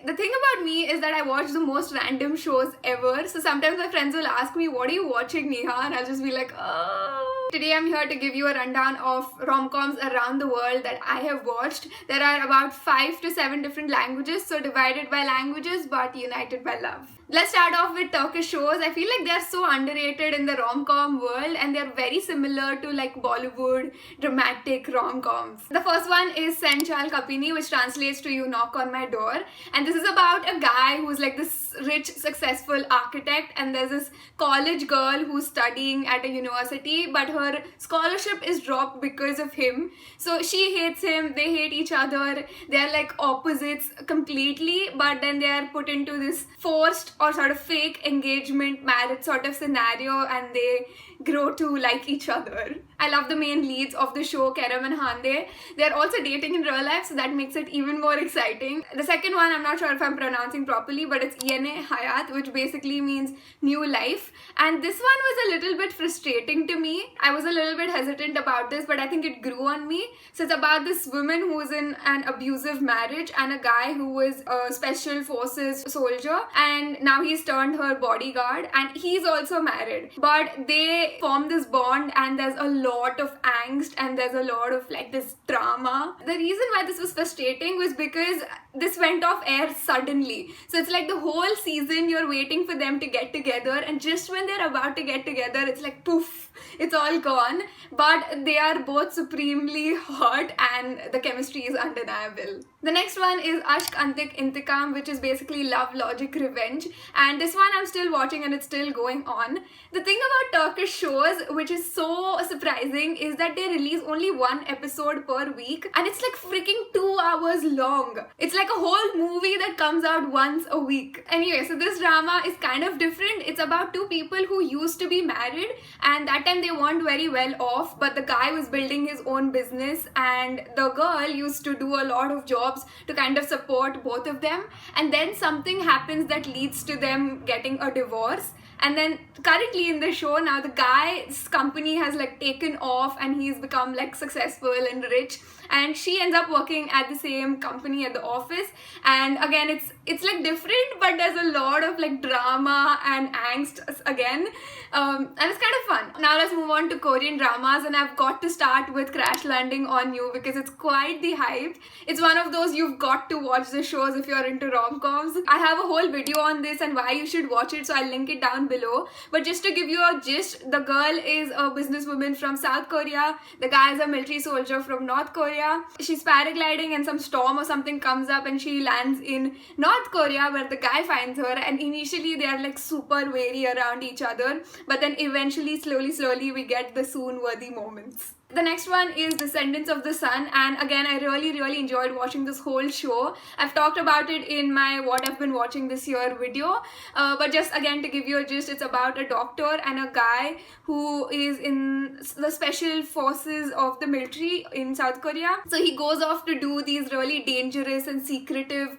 The thing about me is that I watch the most random shows ever. So sometimes my friends will ask me, "What are you watching, Neha?" And I'll just be like, "Oh." Today I'm here to give you a rundown of rom-coms around the world that I have watched. There are about 5 to 7 different languages, so divided by languages but united by love. Let's start off with Turkish shows. I feel like they're so underrated in the rom-com world, and they're very similar to like Bollywood dramatic rom-coms. The first one is Sen Çal Kapını, which translates to You Knock on My Door. And this is about a guy who's like this rich, successful architect, and there's this college girl who's studying at a university, but her scholarship is dropped because of him. So she hates him, they hate each other, they're like opposites completely, but then they are put into this forced or sort of fake engagement marriage sort of scenario, and they grow to like each other. I love the main leads of the show, Kerem and Hande. They're also dating in real life, so that makes it even more exciting. The second one, I'm not sure if I'm pronouncing properly, but it's Yeni Hayat, which basically means new life. And this one was a little bit frustrating to me. I was a little bit hesitant about this, but I think it grew on me. So it's about this woman who's in an abusive marriage and a guy who was a special forces soldier, and now he's turned her bodyguard, and he's also married. But they form this bond, and there's a lot of angst, and there's a lot of like this drama. The reason why this was frustrating was because this went off air suddenly. So it's like the whole season you're waiting for them to get together, and just when they're about to get together, it's like poof, it's all gone. But they are both supremely hot, and the chemistry is undeniable. The next one is Ashk Antik Intikam, which is basically love, logic, revenge. And this one I'm still watching, and it's still going on. The thing about Turkish shows, which is so surprising, is that they release only one episode per week, and it's like freaking 2 hours long. It's like a whole movie that comes out once a week. Anyway, so this drama is kind of different. It's about two people who used to be married, and that time they weren't very well off, but the guy was building his own business, and the girl used to do a lot of jobs to kind of support both of them. And then something happens that leads to them getting a divorce. And then currently in the show now, the guy's company has like taken off, and he's become like successful and rich, and she ends up working at the same company at the office. And again, it's like different, but there's a lot of like drama and angst again, and it's kind of fun. Now let's move on to Korean dramas, and I've got to start with Crash Landing on You because it's quite the hype. It's one of those you've got to watch the shows if you're into rom-coms. I have a whole video on this and why you should watch it, so I'll link it down below. But just to give you a gist, the girl is a businesswoman from South Korea, the guy is a military soldier from North Korea. She's paragliding, and some storm or something comes up, and she lands in North Korea where the guy finds her. And initially they are like super wary around each other, but then eventually slowly we get the soon worthy moments. The next one is Descendants of the Sun, and again I really enjoyed watching this whole show. I've talked about it in my what I've been watching this year video, but just again to give you a gist, it's about a doctor and a guy who is in the special forces of the military in South Korea. So he goes off to do these really dangerous and secretive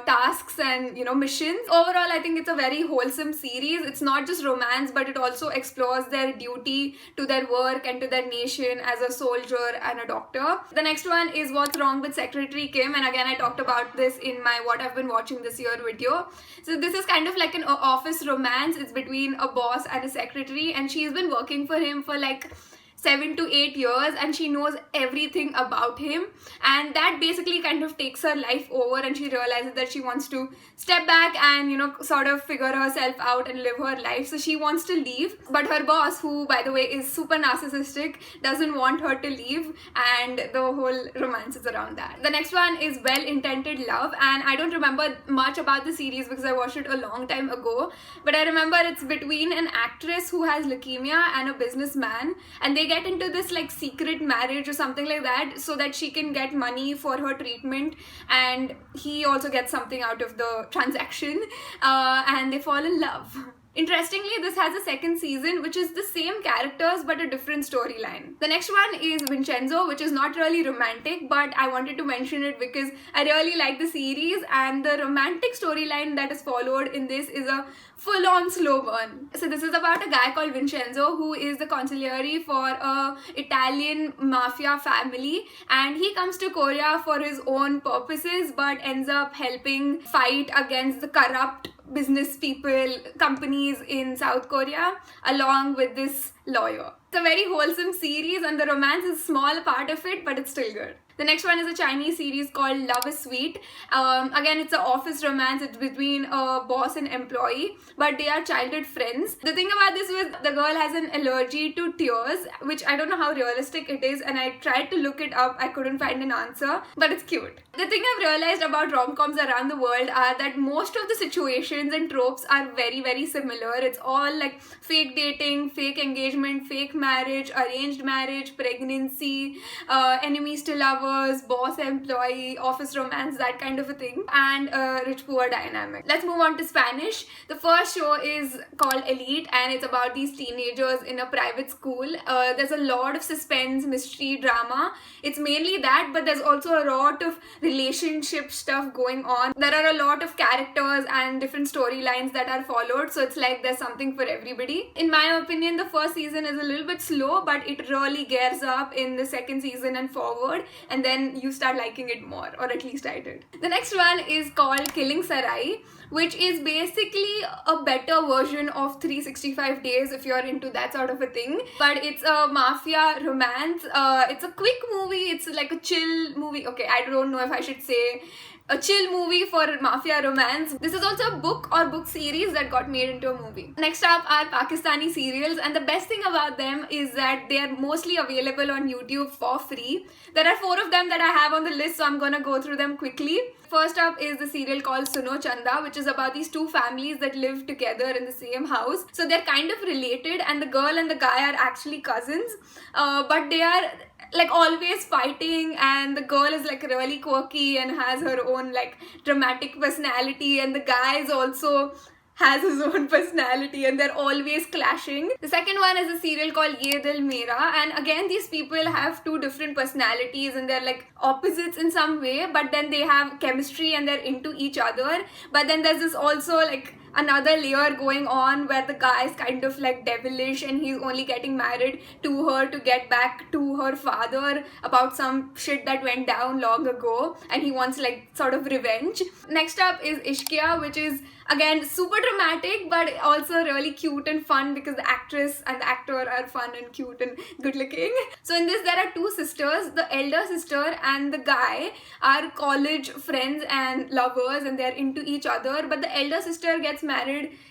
tasks and missions. Overall, I think it's a very wholesome series. It's not just romance, but it also explores their duty to their work and to their nation as a soldier and a doctor. The next one is What's Wrong with Secretary Kim, and again I talked about this in my what I've been watching this year video. So this is kind of like an office romance. It's between a boss and a secretary, and she's been working for him for like 7 to 8 years, and she knows everything about him, and that basically kind of takes her life over, and she realizes that she wants to step back and sort of figure herself out and live her life. So she wants to leave, but her boss, who by the way is super narcissistic, doesn't want her to leave, and the whole romance is around that. The next one is Well Intended Love, and I don't remember much about the series because I watched it a long time ago, but I remember it's between an actress who has leukemia and a businessman, and they get into this like secret marriage or something like that so that she can get money for her treatment, and he also gets something out of the transaction, and they fall in love. Interestingly, this has a second season which is the same characters but a different storyline. The next one is Vincenzo, which is not really romantic, but I wanted to mention it because I really like the series, and the romantic storyline that is followed in this is a full-on slow burn. So this is about a guy called Vincenzo who is the consigliere for a Italian mafia family, and he comes to Korea for his own purposes but ends up helping fight against the corrupt business people, companies in South Korea, along with this lawyer. It's a very wholesome series, and the romance is a small part of it, but it's still good. The next one is a Chinese series called Love is Sweet. Again, it's an office romance. It's between a boss and employee, but they are childhood friends. The thing about this is the girl has an allergy to tears, which I don't know how realistic it is, and I tried to look it up. I couldn't find an answer, but it's cute. The thing I've realized about rom-coms around the world are that most of the situations and tropes are very, very similar. It's all like fake dating, fake engagement, fake marriage, arranged marriage, pregnancy, enemies to lovers, boss employee, office romance, that kind of a thing, and rich poor dynamic. Let's move on to Spanish. The first show is called Elite, and it's about these teenagers in a private school. There's a lot of suspense, mystery, drama. It's mainly that, but there's also a lot of relationship stuff going on. There are a lot of characters and different storylines that are followed, so it's like there's something for everybody. In my opinion, the first season is a little bit slow, but it really gears up in the second season and forward, and then you start liking it more, or at least I did. The next one is called Killing Sarai, which is basically a better version of 365 Days if you're into that sort of a thing, but it's a mafia romance. It's a quick movie. It's like a chill movie. Okay, I don't know if I should say a chill movie for mafia romance. This is also a book or book series that got made into a movie. Next up are Pakistani serials, and the best thing about them is that they are mostly available on YouTube for free. There are 4 of them that I have on the list, so I'm gonna go through them quickly. First up is the serial called Suno Chanda, which is about these 2 families that live together in the same house. So they're kind of related, and the girl and the guy are actually cousins, but they are like always fighting, and the girl is like really quirky and has her own like dramatic personality, and the guy is also has his own personality, and they're always clashing. The second one is a serial called Ye Dil Mera, and again these people have 2 different personalities and they're like opposites in some way, but then they have chemistry and they're into each other. But then there's this also like another layer going on where the guy is kind of like devilish, and he's only getting married to her to get back to her father about some shit that went down long ago, and he wants like sort of revenge. Next up is Ishqiya, which is again super dramatic but also really cute and fun because the actress and the actor are fun and cute and good looking. So in this there are 2 sisters. The elder sister and the guy are college friends and lovers, and they're into each other, but the elder sister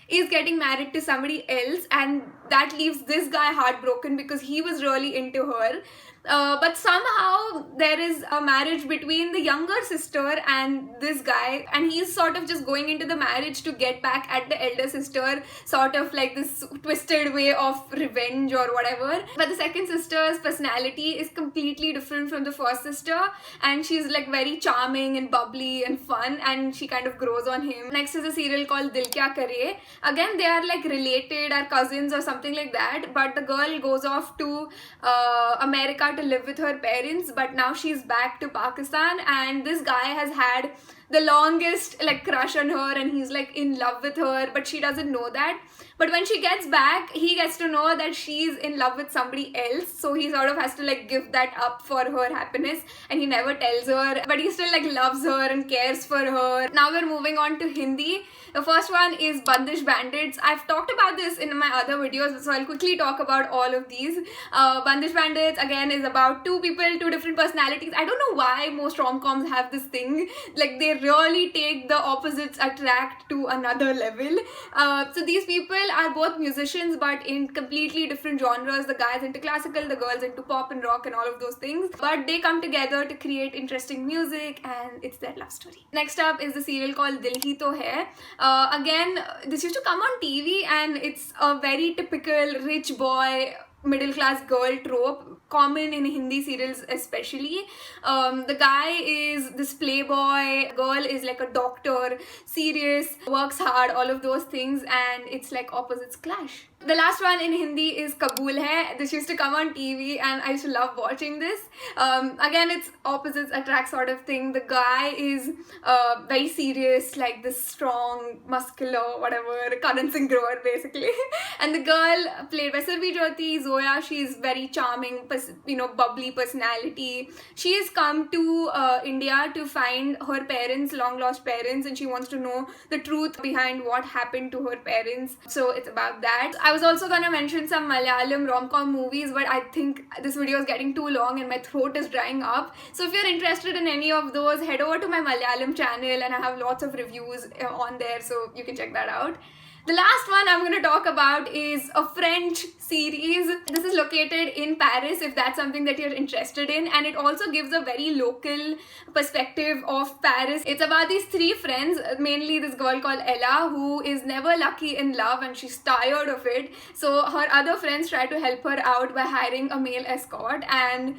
is getting married to somebody else, and that leaves this guy heartbroken because he was really into her. But somehow there is a marriage between the younger sister and this guy, and he's sort of just going into the marriage to get back at the elder sister, sort of like this twisted way of revenge or whatever. But the second sister's personality is completely different from the first sister, and she's like very charming and bubbly and fun, and she kind of grows on him. Next is a serial called Dil Kya Kare. Again, they are like related or cousins or something like that, but the girl goes off to America to live with her parents, but now she's back to Pakistan, and this guy has had the longest like crush on her, and he's like in love with her, but she doesn't know that. But when she gets back, he gets to know that she's in love with somebody else, so he sort of has to like give that up for her happiness, and he never tells her, but he still like loves her and cares for her. Now we're moving on to Hindi. The first one is Bandish Bandits. I've talked about this in my other videos, so I'll quickly talk about all of these. Bandish Bandits again is about 2 people, 2 different personalities. I don't know why most rom-coms have this thing, like they really take the opposites attract to another level. So these people are both musicians but in completely different genres. The guy's into classical, the girl's into pop and rock and all of those things, but they come together to create interesting music, and it's their love story. Next up is the serial called Dil Hi To Hai. Again, this used to come on TV, and it's a very typical rich boy middle class girl trope, common in Hindi serials especially. The guy is this playboy, girl is like a doctor, serious, works hard, all of those things, and it's like opposites clash. The last one in Hindi is Kabool Hai. This used to come on TV and I used to love watching this. Again, it's opposites attract sort of thing. The guy is very serious, like this strong, muscular, whatever, Karan Singh Grover basically. And the girl played by Surabhi Jyoti, Zoya, she's very charming, bubbly personality. She has come to India to find her parents, long lost parents, and she wants to know the truth behind what happened to her parents. So it's about that. I was also gonna mention some Malayalam rom-com movies, but I think this video is getting too long and my throat is drying up. So if you're interested in any of those, head over to my Malayalam channel and I have lots of reviews on there, so you can check that out. The last one I'm going to talk about is a French series. This is located in Paris, if that's something that you're interested in, and it also gives a very local perspective of Paris. It's about these three friends, mainly this girl called Ella, who is never lucky in love and she's tired of it. So her other friends try to help her out by hiring a male escort, and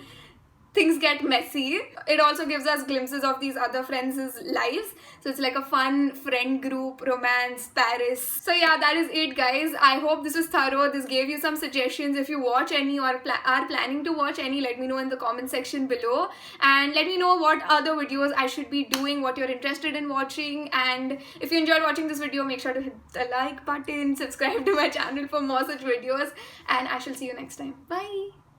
things get messy. It also gives us glimpses of these other friends' lives. So it's like a fun friend group, romance, Paris. So yeah, that is it guys. I hope this was thorough. This gave you some suggestions. If you watch any or are planning to watch any, let me know in the comment section below. And let me know what other videos I should be doing, what you're interested in watching. And if you enjoyed watching this video, make sure to hit the like button, subscribe to my channel for more such videos. And I shall see you next time. Bye!